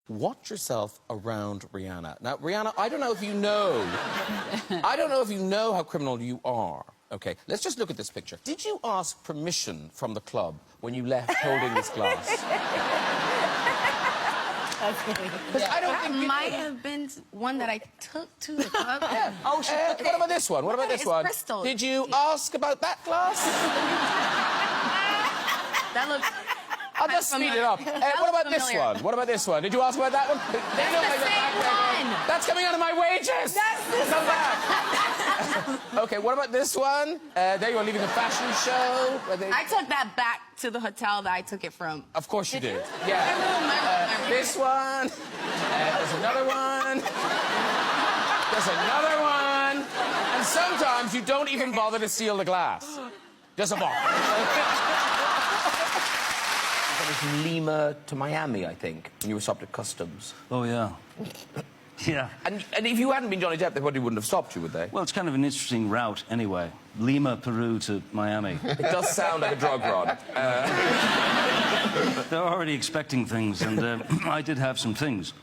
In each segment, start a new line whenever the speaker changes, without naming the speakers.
watch yourself around Rihanna. Now, Rihanna, I don't know if you know... I don't know if you know how criminal you are. OK, let's just look at this picture. Did you ask permission from the club when you left holding this glass?
Because I don't think might have been one that I took to the club.
Yeah. Oh, what about this one? What about this one?
Crystal.
Did you ask about that glass?
That looks...
I'll just speed it up. What about this one? What about this one? Did you ask about that one?
That's the same one.
That's coming out of my wages.
That's the
Come back. OK, what about this one? There you are leaving a fashion show.
I took that back to the hotel that I took it from.
Of course you did. Yeah. This one. There's another one. There's another one. And sometimes you don't even bother to seal the glass. Just a ball. That was from Lima to Miami, I think, and you were stopped at customs.
Oh, yeah. Yeah.
And if you hadn't been Johnny Depp, they probably wouldn't have stopped you, would they?
Well, it's kind of an interesting route, anyway. Lima, Peru to Miami.
It does sound like a drug run.
They're already expecting things, and I did have some things.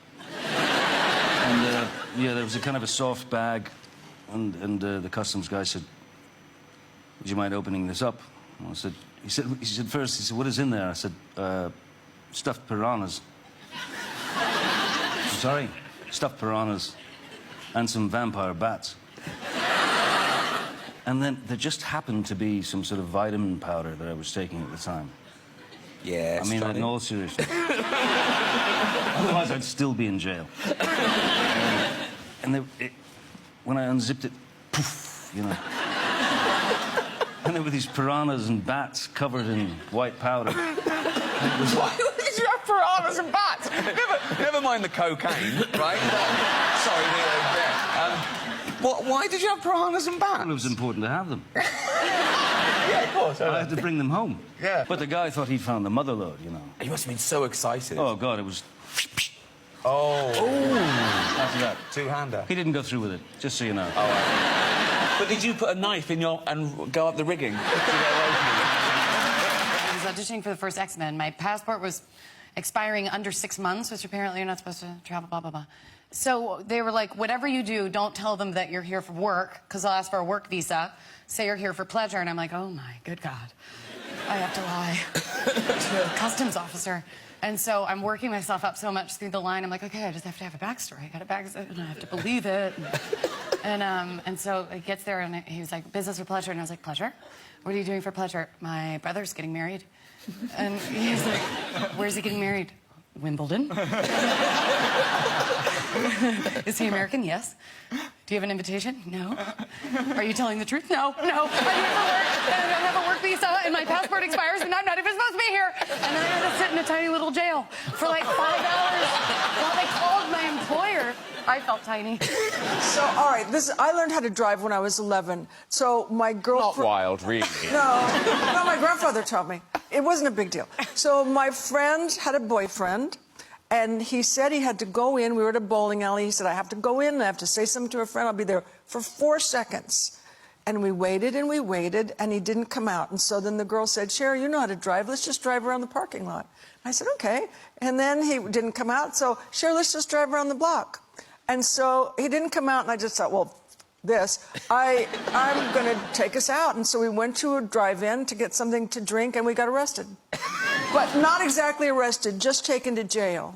And, yeah, there was a kind of a soft bag, and the customs guy said, would you mind opening this up? And I said, he said first, what is in there? I said, stuffed piranhas. I'm sorry? Stuffed piranhas and some vampire bats. And then there just happened to be some sort of vitamin powder that I was taking at the time.
Yes,
I mean, in all seriousness. Otherwise, I'd still be in jail. When I unzipped it, poof, you know. And there were these piranhas and bats covered in white powder.
Why did you have piranhas and bats? Never mind the cocaine, right? Sorry, why did you have piranhas and bats?
Well, it was important to have them.
Yeah, of course.
I had to bring them home.
Yeah.
But the guy thought he'd found the mother lode, you know.
He must have been so excited.
Oh, God, it was...
Oh.
After that.
Two-hander.
He didn't go through with it, just so you know.
Oh, right. But did you put a knife in your... and go up the rigging to get away from it?
I was auditioning for the first X-Men. My passport was expiring under 6 months, which apparently you're not supposed to travel, blah, blah, blah. So they were like, whatever you do, don't tell them that you're here for work, because they'll ask for a work visa. Say you're here for pleasure. And I'm like, oh, my good God. I have to lie to a customs officer. And so I'm working myself up so much through the line. I'm like, okay, I just have to have a backstory. I got a backstory, and I have to believe it. And so it gets there, and he was like, business or pleasure? And I was like, pleasure? What are you doing for pleasure? My brother's getting married. And he's like, where's he getting married? Wimbledon. Is he American? Yes. Do you have an invitation? No. Are you telling the truth? No. No. I'm here for work, and I don't have a work visa, and my passport expires, and I'm not even supposed to be here. And then I had to sit in a tiny little jail for like 5 hours while they called my employer. I felt tiny.
So, all right, I learned how to drive when I was 11. So my girlfriend...
Not wild, really.
No, my grandfather taught me. It wasn't a big deal. So my friend had a boyfriend, and he said he had to go in. We were at a bowling alley. He said, I have to go in, and I have to say something to a friend. I'll be there for 4 seconds. And we waited, and he didn't come out. And so then the girl said, Sherry, you know how to drive. Let's just drive around the parking lot. I said, okay. And then he didn't come out. So, Sherry, let's just drive around the block. And so he didn't come out, and I just thought, well, I'm going to take us out. And so we went to a drive-in to get something to drink, and we got arrested. But not exactly arrested, just taken to jail.